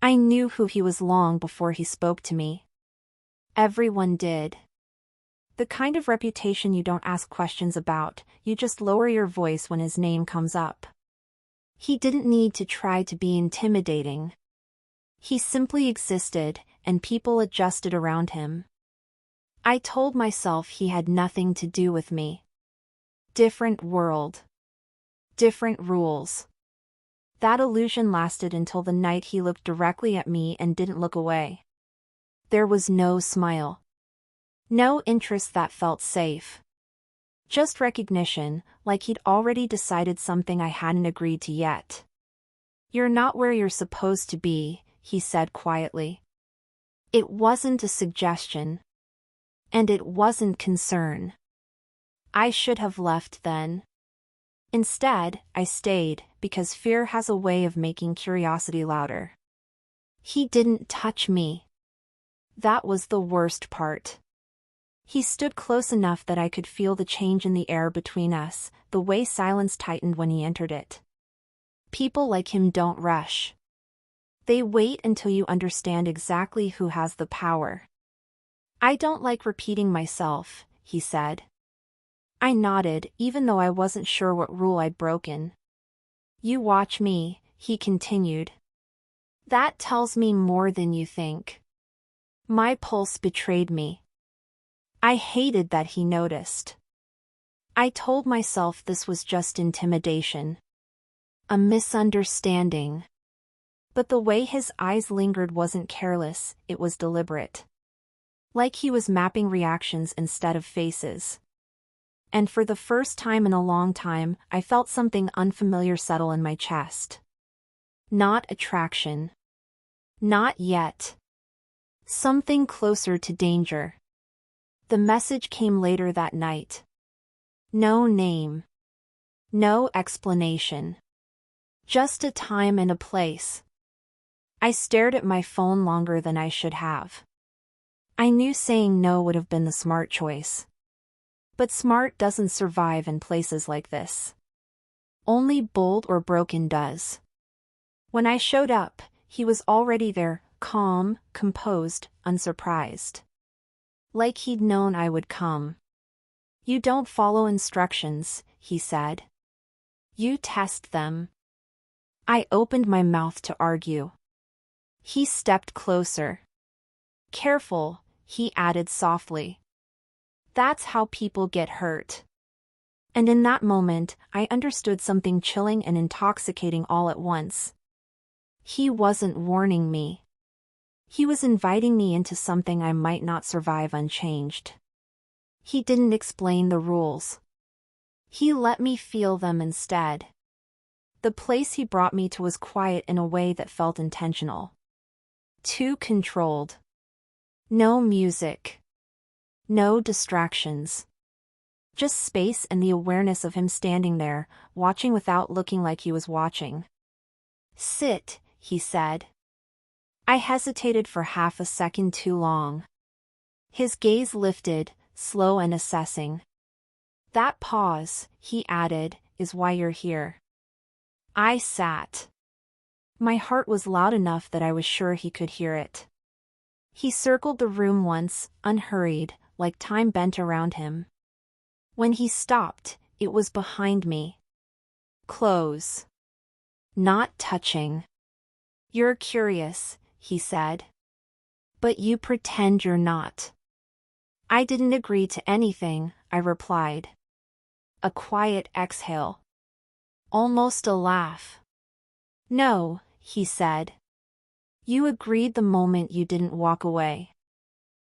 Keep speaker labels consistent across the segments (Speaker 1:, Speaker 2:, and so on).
Speaker 1: I knew who he was long before he spoke to me. Everyone did. The kind of reputation you don't ask questions about, you just lower your voice when his name comes up. He didn't need to try to be intimidating. He simply existed, and people adjusted around him. I told myself he had nothing to do with me. Different world. Different rules. That illusion lasted until the night he looked directly at me and didn't look away. There was no smile. No interest that felt safe. Just recognition, like he'd already decided something I hadn't agreed to yet. "You're not where you're supposed to be," he said quietly. It wasn't a suggestion. And it wasn't concern. I should have left then. Instead, I stayed, because fear has a way of making curiosity louder. He didn't touch me. That was the worst part. He stood close enough that I could feel the change in the air between us, the way silence tightened when he entered it. People like him don't rush. They wait until you understand exactly who has the power. "I don't like repeating myself," he said. I nodded, even though I wasn't sure what rule I'd broken. "You watch me," he continued. "That tells me more than you think." My pulse betrayed me. I hated that he noticed. I told myself this was just intimidation. A misunderstanding. But the way his eyes lingered wasn't careless, it was deliberate. Like he was mapping reactions instead of faces. And for the first time in a long time, I felt something unfamiliar settle in my chest. Not attraction. Not yet. Something closer to danger. The message came later that night. No name. No explanation. Just a time and a place. I stared at my phone longer than I should have. I knew saying no would have been the smart choice. But smart doesn't survive in places like this. Only bold or broken does. When I showed up, he was already there, calm, composed, unsurprised. Like he'd known I would come. "You don't follow instructions," he said. "You test them." I opened my mouth to argue. He stepped closer. "Careful," he added softly. "That's how people get hurt." And in that moment, I understood something chilling and intoxicating all at once. He wasn't warning me. He was inviting me into something I might not survive unchanged. He didn't explain the rules. He let me feel them instead. The place he brought me to was quiet in a way that felt intentional. Too controlled. No music. No distractions. Just space and the awareness of him standing there, watching without looking like he was watching. "Sit," he said. I hesitated for half a second too long. His gaze lifted, slow and assessing. "That pause," he added, "is why you're here." I sat. My heart was loud enough that I was sure he could hear it. He circled the room once, unhurried, like time bent around him. When he stopped, it was behind me. Close. Not touching. "You're curious," he said. "But you pretend you're not." I didn't agree to anything, I replied. A quiet exhale. Almost a laugh. "No," he said. "You agreed the moment you didn't walk away."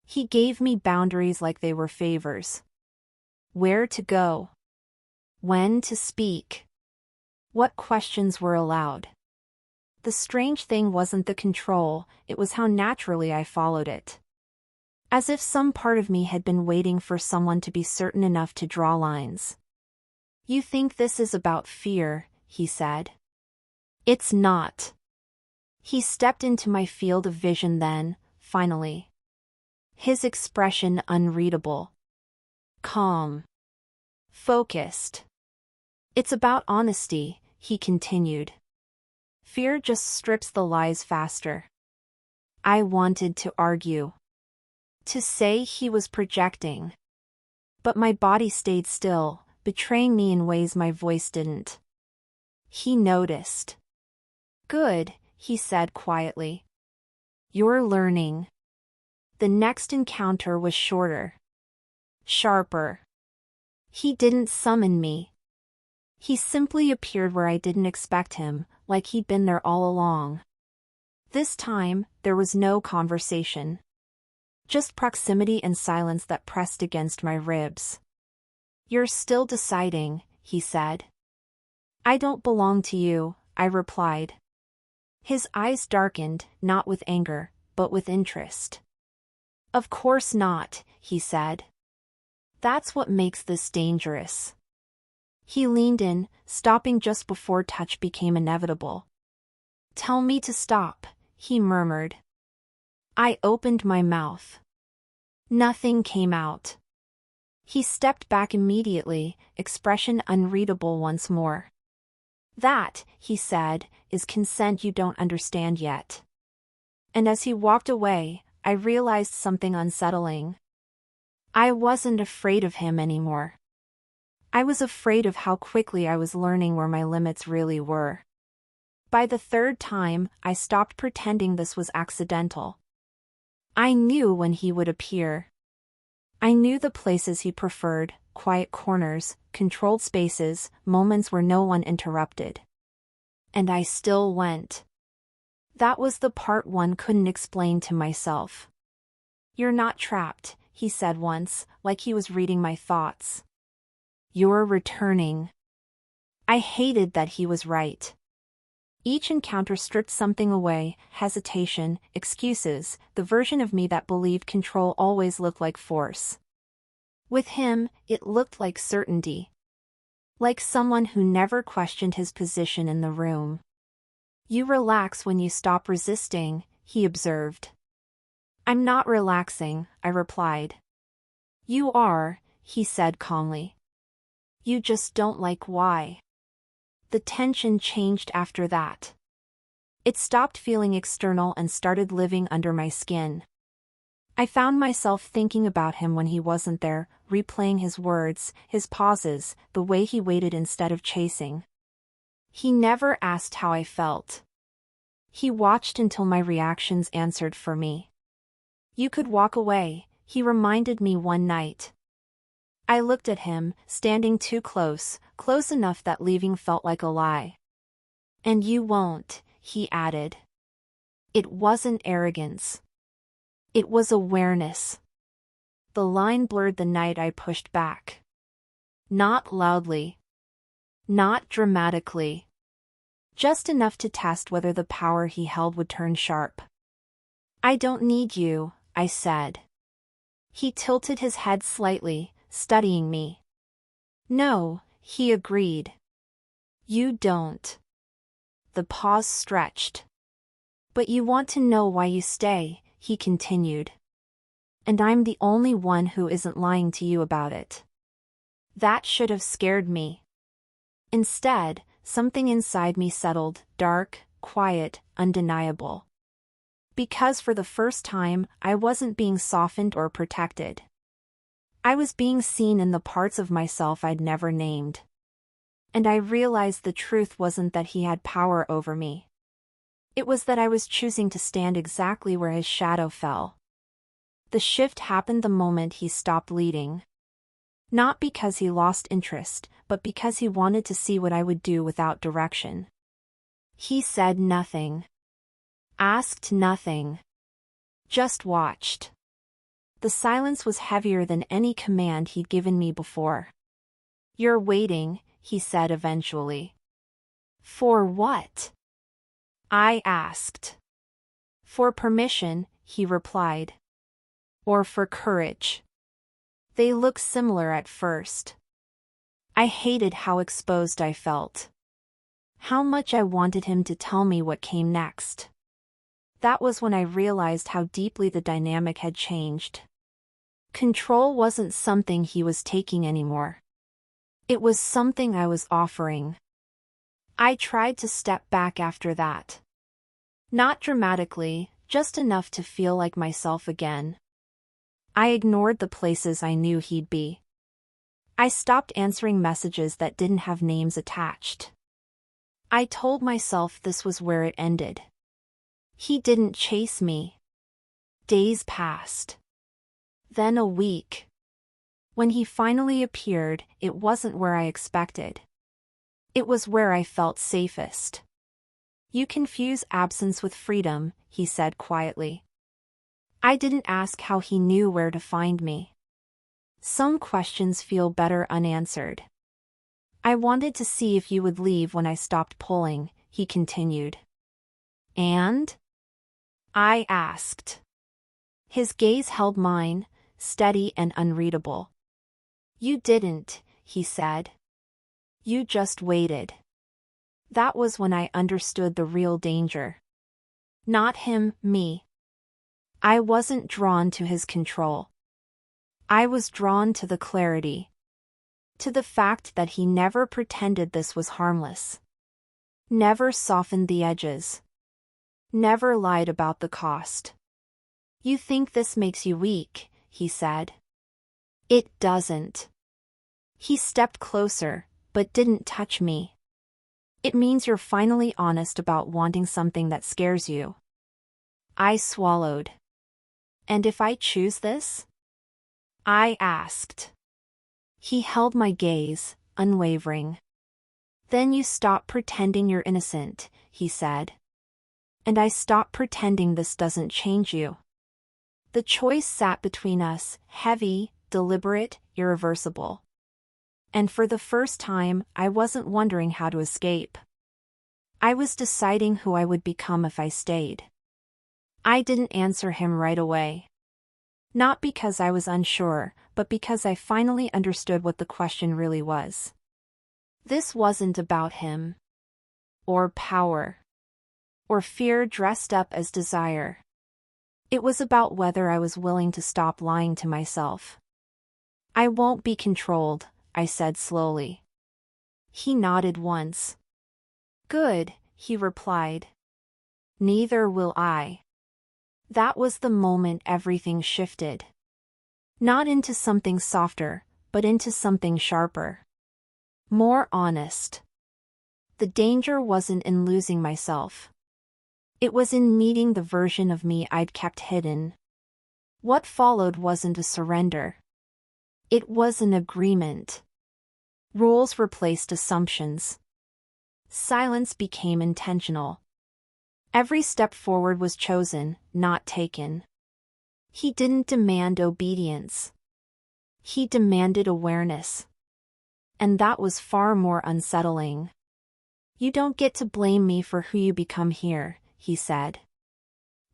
Speaker 1: He gave me boundaries like they were favors. Where to go. When to speak. What questions were allowed. The strange thing wasn't the control, it was how naturally I followed it. As if some part of me had been waiting for someone to be certain enough to draw lines. "You think this is about fear," he said. "It's not." He stepped into my field of vision then, finally. His expression unreadable. Calm. Focused. "It's about honesty," he continued. "Fear just strips the lies faster. I wanted to argue. To say he was projecting. But my body stayed still, betraying me in ways my voice didn't. He noticed. Good, he said quietly. You're learning. The next encounter was shorter. Sharper. He didn't summon me. He simply appeared where I didn't expect him, like he'd been there all along. This time, there was no conversation. Just proximity and silence that pressed against my ribs. You're still deciding, he said. I don't belong to you, I replied. His eyes darkened, not with anger, but with interest. Of course not, he said. That's what makes this dangerous. He leaned in, stopping just before touch became inevitable. Tell me to stop, he murmured. I opened my mouth. Nothing came out. He stepped back immediately, expression unreadable once more. That, he said, is consent you don't understand yet. And as he walked away, I realized something unsettling. I wasn't afraid of him anymore. I was afraid of how quickly I was learning where my limits really were. By the third time, I stopped pretending this was accidental. I knew when he would appear. I knew the places he preferred, quiet corners, controlled spaces, moments where no one interrupted. And I still went. That was the part one couldn't explain to myself. You're not trapped, he said once, like he was reading my thoughts. You're returning. I hated that he was right. Each encounter stripped something away, hesitation, excuses, the version of me that believed control always looked like force. With him, it looked like certainty. Like someone who never questioned his position in the room. You relax when you stop resisting, he observed. I'm not relaxing, I replied. You are, he said calmly. You just don't like why. The tension changed after that. It stopped feeling external and started living under my skin. I found myself thinking about him when he wasn't there, replaying his words, his pauses, the way he waited instead of chasing. He never asked how I felt. He watched until my reactions answered for me. You could walk away, he reminded me one night. I looked at him, standing too close, close enough that leaving felt like a lie. And you won't, he added. It wasn't arrogance. It was awareness. The line blurred the night I pushed back. Not loudly. Not dramatically. Just enough to test whether the power he held would turn sharp. I don't need you, I said. He tilted his head slightly, studying me. No, he agreed. You don't. The pause stretched. But you want to know why you stay, he continued. And I'm the only one who isn't lying to you about it. That should have scared me. Instead, something inside me settled, dark, quiet, undeniable. Because for the first time, I wasn't being softened or protected. I was being seen in the parts of myself I'd never named. And I realized the truth wasn't that he had power over me. It was that I was choosing to stand exactly where his shadow fell. The shift happened the moment he stopped leading. Not because he lost interest, but because he wanted to see what I would do without direction. He said nothing. Asked nothing. Just watched. The silence was heavier than any command he'd given me before. You're waiting, he said eventually. For what? I asked. For permission, he replied. Or for courage. They looked similar at first. I hated how exposed I felt. How much I wanted him to tell me what came next. That was when I realized how deeply the dynamic had changed. Control wasn't something he was taking anymore. It was something I was offering. I tried to step back after that. Not dramatically, Just enough to feel like myself again. I ignored the places I knew he'd be. I stopped answering messages that didn't have names attached. I told myself this was where it ended. He didn't chase me. Days passed. Then a week. When he finally appeared, it wasn't where I expected. It was where I felt safest. You confuse absence with freedom, he said quietly. I didn't ask how he knew where to find me. Some questions feel better unanswered. I wanted to see if you would leave when I stopped pulling, he continued. And? I asked. His gaze held mine, steady and unreadable. You didn't, he said. You just waited. That was when I understood the real danger. Not him, me. I wasn't drawn to his control. I was drawn to the clarity. To the fact that he never pretended this was harmless. Never softened the edges. Never lied about the cost. You think this makes you weak, he said. It doesn't. He stepped closer, but didn't touch me. It means you're finally honest about wanting something that scares you. I swallowed. And if I choose this? I asked. He held my gaze, unwavering. Then you stop pretending you're innocent, he said. And I stop pretending this doesn't change you. The choice sat between us, heavy, deliberate, irreversible. And for the first time, I wasn't wondering how to escape. I was deciding who I would become if I stayed. I didn't answer him right away. Not because I was unsure, but because I finally understood what the question really was. This wasn't about him. Or power. Or fear dressed up as desire. It was about whether I was willing to stop lying to myself. I won't be controlled, I said slowly. He nodded once. Good, he replied. Neither will I. That was the moment everything shifted. Not into something softer, but into something sharper. More honest. The danger wasn't in losing myself. It was in meeting the version of me I'd kept hidden. What followed wasn't a surrender. It was an agreement. Rules replaced assumptions. Silence became intentional. Every step forward was chosen, not taken. He didn't demand obedience. He demanded awareness. And that was far more unsettling. You don't get to blame me for who you become here, he said.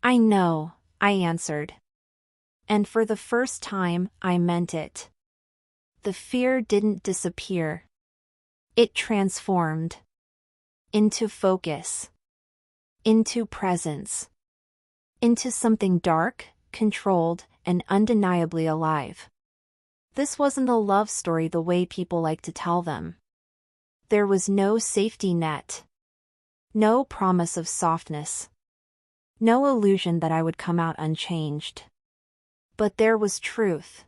Speaker 1: I know, I answered. And for the first time, I meant it. The fear didn't disappear. It transformed. Into focus. Into presence. Into something dark, controlled, and undeniably alive. This wasn't a love story the way people like to tell them. There was no safety net. No promise of softness. No illusion that I would come out unchanged. But there was truth.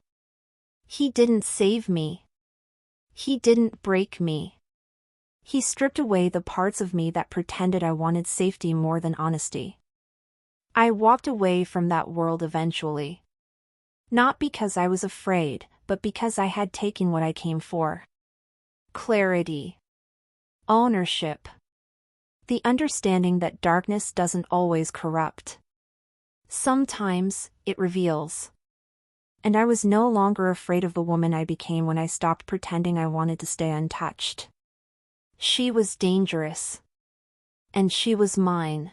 Speaker 1: He didn't save me. He didn't break me. He stripped away the parts of me that pretended I wanted safety more than honesty. I walked away from that world eventually. Not because I was afraid, but because I had taken what I came for. Clarity. Ownership. The understanding that darkness doesn't always corrupt. Sometimes, it reveals. And I was no longer afraid of the woman I became when I stopped pretending I wanted to stay untouched. She was dangerous. And she was mine.